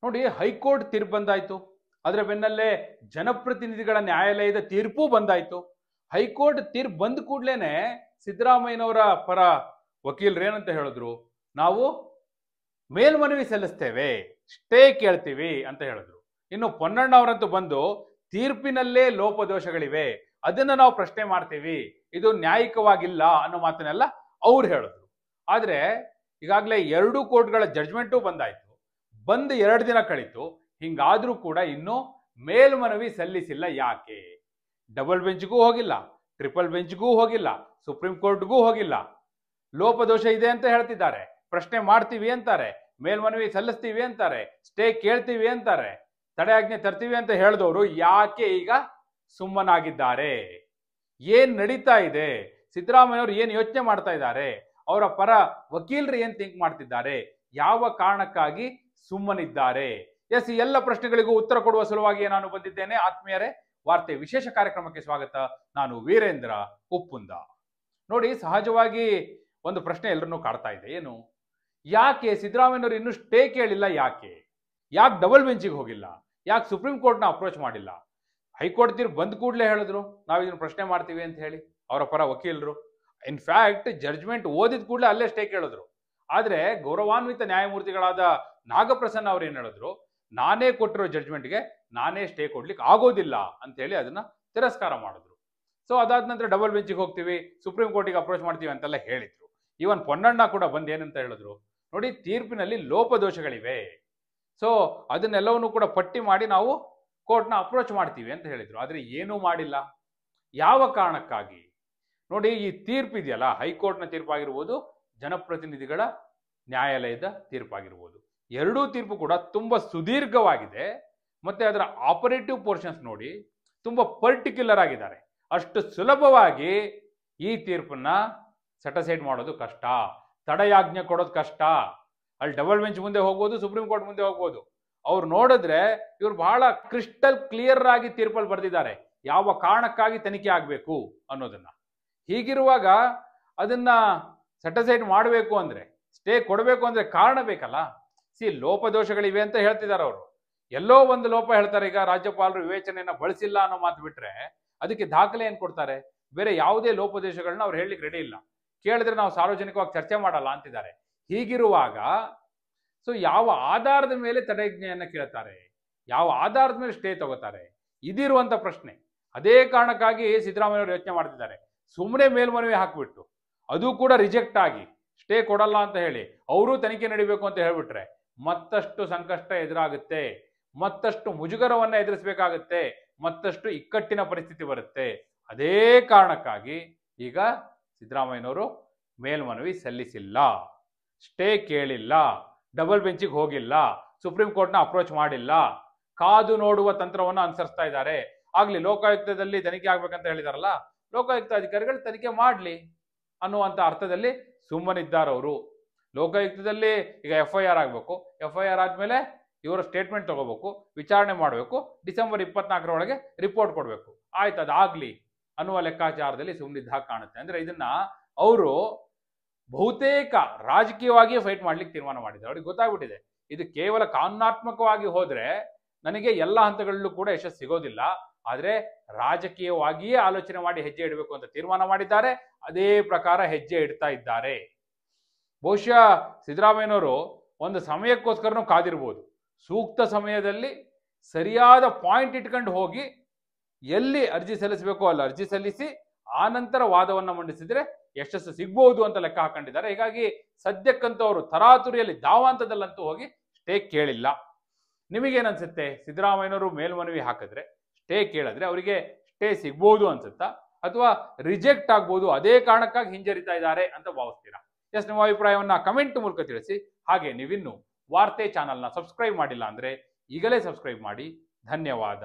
ನೋಡಿ, ಹೈಕೋರ್ಟ್ ತೀರ್ಪು ಬಂದಾಯ್ತು, ಅದರ ಬೆನ್ನಲ್ಲೇ ಜನಪ್ರತಿನಿಧಿಗಳ ನ್ಯಾಯಾಲಯದ ತೀರ್ಪು ಬಂದಾಯ್ತು. ಹೈಕೋರ್ಟ್ ತೀರ್ಪು ಬಂದ ಕೂಡ್ಲೇನೆ ಸಿದ್ದರಾಮಯ್ಯನವರ ಪರ ವಕೀಲರು ಏನಂತ ಹೇಳಿದ್ರು, ನಾವು ಮೇಲ್ಮನವಿ ಸಲ್ಲಿಸ್ತೇವೆ, ಸ್ಟೇ ಕೇಳ್ತೀವಿ ಅಂತ ಹೇಳಿದ್ರು. ಇನ್ನು ಪೊನ್ನಣ್ಣ ಅವರಂತೂ ಬಂದು ತೀರ್ಪಿನಲ್ಲೇ ಲೋಪದೋಷಗಳಿವೆ, ಅದನ್ನ ನಾವು ಪ್ರಶ್ನೆ ಮಾಡ್ತೀವಿ, ಇದು ನ್ಯಾಯಿಕವಾಗಿಲ್ಲ ಅನ್ನೋ ಮಾತನ್ನೆಲ್ಲ ಅವ್ರು ಹೇಳಿದ್ರು. ಆದ್ರೆ ಈಗಾಗಲೇ 2 ಕೋರ್ಟ್ಗಳ ಜಡ್ಜ್ಮೆಂಟು ಬಂದಾಯ್ತು, ಬಂದು 2 ದಿನ ಕಳೀತು. ಹಿಂಗಾದ್ರೂ ಕೂಡ ಇನ್ನೂ ಮೇಲ್ಮನವಿ ಸಲ್ಲಿಸಿಲ್ಲ. ಯಾಕೆ? ಡಬಲ್ ಬೆಂಚ್ಗೂ ಹೋಗಿಲ್ಲ, ಟ್ರಿಪಲ್ ಬೆಂಚ್ಗೂ ಹೋಗಿಲ್ಲ, ಸುಪ್ರೀಂ ಕೋರ್ಟ್ಗೂ ಹೋಗಿಲ್ಲ. ಲೋಪದೋಷ ಇದೆ ಅಂತ ಹೇಳ್ತಿದ್ದಾರೆ, ಪ್ರಶ್ನೆ ಮಾಡ್ತೀವಿ ಅಂತಾರೆ, ಮೇಲ್ಮನವಿ ಸಲ್ಲಿಸ್ತೀವಿ ಅಂತಾರೆ, ಸ್ಟೇ ಕೇಳ್ತೀವಿ ಅಂತಾರೆ, ತಡೆಯಾಜ್ಞೆ ತರ್ತೀವಿ ಅಂತ ಹೇಳಿದವರು ಯಾಕೆ ಈಗ ಸುಮ್ಮನಾಗಿದ್ದಾರೆ? ಏನ್ ನಡೀತಾ ಇದೆ? ಸಿದ್ದರಾಮಯ್ಯವರು ಏನ್ ಯೋಚನೆ ಮಾಡ್ತಾ ಇದ್ದಾರೆ? ಅವರ ಪರ ವಕೀಲರು ಏನ್ ಥಿಂಕ್ ಮಾಡ್ತಿದ್ದಾರೆ? ಯಾವ ಕಾರಣಕ್ಕಾಗಿ ಸುಮ್ಮನಿದ್ದಾರೆ? ಎಸ್, ಈ ಎಲ್ಲ ಪ್ರಶ್ನೆಗಳಿಗೂ ಉತ್ತರ ಕೊಡುವ ಸಲುವಾಗಿ ನಾನು ಬಂದಿದ್ದೇನೆ. ಆತ್ಮೀಯರೇ, ವಾರ್ತೆ ವಿಶೇಷ ಕಾರ್ಯಕ್ರಮಕ್ಕೆ ಸ್ವಾಗತ. ನಾನು ವೀರೇಂದ್ರ ಉಪ್ಪುಂದ. ನೋಡಿ, ಸಹಜವಾಗಿ ಒಂದು ಪ್ರಶ್ನೆ ಎಲ್ಲರನ್ನೂ ಕಾಡ್ತಾ ಇದೆ. ಏನು? ಯಾಕೆ ಸಿದ್ದರಾಮಯ್ಯನವರು ಇನ್ನೂ ಸ್ಟೇ ಕೇಳಿಲ್ಲ? ಯಾಕೆ ಡಬಲ್ ಬೆಂಚಿಗೆ ಹೋಗಿಲ್ಲ? ಯಾಕೆ ಸುಪ್ರೀಂ ಕೋರ್ಟ್ನ ಅಪ್ರೋಚ್ ಮಾಡಿಲ್ಲ? ಹೈಕೋರ್ಟ್ ತೀರ್ಪು ಬಂದ ಕೂಡಲೇ ಹೇಳಿದ್ರು ನಾವು ಇದನ್ನು ಪ್ರಶ್ನೆ ಮಾಡ್ತೀವಿ ಅಂತ ಹೇಳಿ ಅವರ ಪರ ವಕೀಲರು. ಇನ್ಫ್ಯಾಕ್ಟ್ ಜಡ್ಜ್ಮೆಂಟ್ ಓದಿದ ಕೂಡಲೇ ಅಲ್ಲೇ ಸ್ಟೇ ಕೇಳಿದ್ರು. ಆದ್ರೆ ಗೌರವಾನ್ವಿತ ನ್ಯಾಯಮೂರ್ತಿಗಳಾದ ನಾಗಪ್ರಸನ್ನ ಅವ್ರು ಏನ್ ಹೇಳಿದ್ರು, ನಾನೇ ಕೊಟ್ಟಿರೋ ಜಡ್ಜ್ಮೆಂಟ್ಗೆ ನಾನೇ ಸ್ಟೇ ಕೊಡ್ಲಿಕ್ಕೆ ಆಗೋದಿಲ್ಲ ಅಂತ ಹೇಳಿ ಅದನ್ನ ತಿರಸ್ಕಾರ ಮಾಡಿದ್ರು. ಸೊ ಅದಾದ ನಂತರ ಡಬಲ್ ಬೆಂಚಿಗೆ ಹೋಗ್ತೀವಿ, ಸುಪ್ರೀಂ ಕೋರ್ಟಿಗೆ ಅಪ್ರೋಚ್ ಮಾಡ್ತೀವಿ ಅಂತೆಲ್ಲ ಹೇಳಿದ್ರು. ಈವನ್ ಪೊನ್ನಣ್ಣ ಕೂಡ ಬಂದು ಏನಂತ ಹೇಳಿದ್ರು, ನೋಡಿ ತೀರ್ಪಿನಲ್ಲಿ ಲೋಪದೋಷಗಳಿವೆ, ಸೊ ಅದನ್ನೆಲ್ಲವನ್ನೂ ಕೂಡ ಪಟ್ಟಿ ಮಾಡಿ ನಾವು ಕೋರ್ಟ್ನ ಅಪ್ರೋಚ್ ಮಾಡ್ತೀವಿ ಅಂತ ಹೇಳಿದ್ರು. ಆದ್ರೆ ಏನೂ ಮಾಡಿಲ್ಲ. ಯಾವ ಕಾರಣಕ್ಕಾಗಿ? ನೋಡಿ, ಈ ತೀರ್ಪು ಇದೆಯಲ್ಲ, ಹೈಕೋರ್ಟ್ನ ತೀರ್ಪಾಗಿರ್ಬೋದು, ಜನಪ್ರತಿನಿಧಿಗಳ ನ್ಯಾಯಾಲಯದ ತೀರ್ಪಾಗಿರ್ಬೋದು, ಎರಡೂ ತೀರ್ಪು ಕೂಡ ತುಂಬಾ ಸುದೀರ್ಘವಾಗಿದೆ. ಮತ್ತೆ ಅದರ ಆಪರೇಟಿವ್ ಪೋರ್ಷನ್ಸ್ ನೋಡಿ ತುಂಬಾ ಪರ್ಟಿಕ್ಯುಲರ್ ಆಗಿದ್ದಾರೆ. ಅಷ್ಟು ಸುಲಭವಾಗಿ ಈ ತೀರ್ಪನ್ನ ಸೆಟಸೈಡ್ ಮಾಡೋದು ಕಷ್ಟ, ತಡೆಯಾಜ್ಞೆ ಕೊಡೋದು ಕಷ್ಟ. ಅಲ್ಲಿ ಡಬಲ್ ಬೆಂಚ್ ಮುಂದೆ ಹೋಗ್ಬೋದು, ಸುಪ್ರೀಂ ಕೋರ್ಟ್ ಮುಂದೆ ಹೋಗ್ಬೋದು. ಅವ್ರು ನೋಡಿದ್ರೆ ಇವ್ರು ಬಹಳ ಕ್ರಿಸ್ಟಲ್ ಕ್ಲಿಯರ್ ಆಗಿ ತೀರ್ಪಲ್ಲಿ ಬರೆದಿದ್ದಾರೆ ಯಾವ ಕಾರಣಕ್ಕಾಗಿ ತನಿಖೆ ಆಗಬೇಕು ಅನ್ನೋದನ್ನ. ಹೀಗಿರುವಾಗ ಅದನ್ನ ಸೆಟಸೈಡ್ ಮಾಡಬೇಕು ಅಂದ್ರೆ, ಸ್ಟೇ ಕೊಡಬೇಕು ಅಂದ್ರೆ ಕಾರಣ ಬೇಕಲ್ಲ. ಲೋಪದೋಷಗಳಿವೆ ಅಂತ ಹೇಳ್ತಿದ್ದಾರೆ ಅವರು. ಎಲ್ಲೋ ಒಂದು ಲೋಪ ಹೇಳ್ತಾರೆ. ಈಗ ರಾಜ್ಯಪಾಲರು ವಿವೇಚನೆಯನ್ನ ಬಳಸಿಲ್ಲ ಅನ್ನೋ ಮಾತು ಬಿಟ್ರೆ ಅದಕ್ಕೆ ದಾಖಲೆ ಏನ್ ಕೊಡ್ತಾರೆ? ಬೇರೆ ಯಾವುದೇ ಲೋಪದೋಷಗಳನ್ನ ಅವ್ರು ಹೇಳಲಿಕ್ಕೆ ರೆಡಿ ಇಲ್ಲ. ಕೇಳಿದ್ರೆ ನಾವು ಸಾರ್ವಜನಿಕವಾಗಿ ಚರ್ಚೆ ಮಾಡಲ್ಲ ಅಂತಿದ್ದಾರೆ. ಹೀಗಿರುವಾಗ ಯಾವ ಆಧಾರದ ಮೇಲೆ ತಡೆಯಾಜ್ಞೆಯನ್ನ ಕೇಳ್ತಾರೆ? ಯಾವ ಆಧಾರದ ಮೇಲೆ ಸ್ಟೇ ತಗೋತಾರೆ? ಇದಿರುವಂತ ಪ್ರಶ್ನೆ. ಅದೇ ಕಾರಣಕ್ಕಾಗಿ ಸಿದ್ದರಾಮಯ್ಯವರು ಯೋಚನೆ ಮಾಡ್ತಿದ್ದಾರೆ. ಸುಮ್ಮನೆ ಮೇಲ್ಮನವಿ ಹಾಕ್ಬಿಟ್ಟು ಅದು ಕೂಡ ರಿಜೆಕ್ಟ್ ಆಗಿ ಸ್ಟೇ ಕೊಡಲ್ಲ ಅಂತ ಹೇಳಿ ಅವರು ತನಿಖೆ ನಡಿಬೇಕು ಅಂತ ಹೇಳ್ಬಿಟ್ರೆ ಮತ್ತಷ್ಟು ಸಂಕಷ್ಟ ಎದುರಾಗುತ್ತೆ, ಮತ್ತಷ್ಟು ಮುಜುಗರವನ್ನ ಎದುರಿಸಬೇಕಾಗುತ್ತೆ, ಮತ್ತಷ್ಟು ಇಕ್ಕಟ್ಟಿನ ಪರಿಸ್ಥಿತಿ ಬರುತ್ತೆ. ಅದೇ ಕಾರಣಕ್ಕಾಗಿ ಈಗ ಸಿದ್ದರಾಮಯ್ಯನವರು ಮೇಲ್ಮನವಿ ಸಲ್ಲಿಸಿಲ್ಲ, ಸ್ಟೇ ಕೇಳಿಲ್ಲ, ಡಬಲ್ ಬೆಂಚಿಗೆ ಹೋಗಿಲ್ಲ, ಸುಪ್ರೀಂ ಕೋರ್ಟ್ನ ಅಪ್ರೋಚ್ ಮಾಡಿಲ್ಲ, ಕಾದು ನೋಡುವ ತಂತ್ರವನ್ನು ಅನುಸರಿಸ್ತಾ ಇದ್ದಾರೆ. ಆಗ್ಲಿ ಲೋಕಾಯುಕ್ತದಲ್ಲಿ ತನಿಖೆ ಆಗ್ಬೇಕಂತ ಹೇಳಿದಾರಲ್ಲ, ಲೋಕಾಯುಕ್ತ ಅಧಿಕಾರಿಗಳು ತನಿಖೆ ಮಾಡ್ಲಿ ಅನ್ನುವಂತ ಅರ್ಥದಲ್ಲಿ ಸುಮ್ಮನಿದ್ದಾರವರು. ಲೋಕಾಯುಕ್ತದಲ್ಲಿ ಈಗ FIR ಆಗಬೇಕು, FIR ಆದ್ಮೇಲೆ ಇವರ ಸ್ಟೇಟ್ಮೆಂಟ್ ತಗೋಬೇಕು, ವಿಚಾರಣೆ ಮಾಡಬೇಕು, ಡಿಸೆಂಬರ್ 24 ಒಳಗೆ ರಿಪೋರ್ಟ್ ಕೊಡಬೇಕು. ಆಯ್ತು, ಅದಾಗ್ಲಿ ಅನ್ನುವ ಲೆಕ್ಕಾಚಾರದಲ್ಲಿ ಸುಮ್ಮನಿದ್ದ ಕಾಣುತ್ತೆ. ಅಂದ್ರೆ ಇದನ್ನ ಅವರು ಬಹುತೇಕ ರಾಜಕೀಯವಾಗಿಯೇ ಫೈಟ್ ಮಾಡ್ಲಿಕ್ಕೆ ತೀರ್ಮಾನ ಮಾಡಿದ್ದಾರೆ. ಅವ್ರಿಗೆ ಗೊತ್ತಾಗ್ಬಿಟ್ಟಿದೆ ಇದು ಕೇವಲ ಕಾನೂನಾತ್ಮಕವಾಗಿ ಹೋದ್ರೆ ನನಗೆ ಎಲ್ಲ ಹಂತಗಳಲ್ಲೂ ಕೂಡ ಯಶಸ್ಸು ಸಿಗೋದಿಲ್ಲ, ಆದ್ರೆ ರಾಜಕೀಯವಾಗಿಯೇ ಆಲೋಚನೆ ಮಾಡಿ ಹೆಜ್ಜೆ ಇಡಬೇಕು ಅಂತ ತೀರ್ಮಾನ ಮಾಡಿದ್ದಾರೆ. ಅದೇ ಪ್ರಕಾರ ಹೆಜ್ಜೆ ಇಡ್ತಾ ಇದ್ದಾರೆ. ಬಹುಶಃ ಸಿದ್ದರಾಮಯ್ಯನವರು ಒಂದು ಸಮಯಕ್ಕೋಸ್ಕರನೂ ಕಾದಿರ್ಬೋದು. ಸೂಕ್ತ ಸಮಯದಲ್ಲಿ ಸರಿಯಾದ ಪಾಯಿಂಟ್ ಇಟ್ಕೊಂಡು ಹೋಗಿ ಎಲ್ಲಿ ಅರ್ಜಿ ಸಲ್ಲಿಸಬೇಕು ಅಲ್ಲಿ ಅರ್ಜಿ ಸಲ್ಲಿಸಿ ಆನಂತರ ವಾದವನ್ನ ಮಂಡಿಸಿದ್ರೆ ಯಶಸ್ಸು ಸಿಗ್ಬಹುದು ಅಂತ ಲೆಕ್ಕ ಹಾಕೊಂಡಿದ್ದಾರೆ. ಹೀಗಾಗಿ ಸದ್ಯಕ್ಕಂತೂ ಅವರು ತರಾತುರಿಯಲ್ಲಿ ದಾವಾಂತದಲ್ಲಂತೂ ಹೋಗಿ ಸ್ಟೇ ಕೇಳಿಲ್ಲ. ನಿಮಗೇನನ್ಸುತ್ತೆ? ಸಿದ್ದರಾಮಯ್ಯನವರು ಮೇಲ್ಮನವಿ ಹಾಕಿದ್ರೆ, ಸ್ಟೇ ಕೇಳಿದ್ರೆ ಅವರಿಗೆ ಸ್ಟೇ ಸಿಗ್ಬೋದು ಅನ್ಸುತ್ತಾ, ಅಥವಾ ರಿಜೆಕ್ಟ್ ಆಗ್ಬೋದು, ಅದೇ ಕಾರಣಕ್ಕಾಗಿ ಹಿಂಜರಿತಾ ಇದ್ದಾರೆ ಅಂತ ಭಾವಿಸ್ತೀರಾ? ಎಸ್, ನಿಮ್ಮ ಅಭಿಪ್ರಾಯವನ್ನ ಕಮೆಂಟ್ ಮೂಲಕ ತಿಳಿಸಿ. ಹಾಗೆ ನೀವಿನ್ನು ವಾರ್ತೆ ಚಾನಲ್ನ ಸಬ್ಸ್ಕ್ರೈಬ್ ಮಾಡಿಲ್ಲ ಅಂದ್ರೆ ಈಗಲೇ ಸಬ್ಸ್ಕ್ರೈಬ್ ಮಾಡಿ. ಧನ್ಯವಾದ.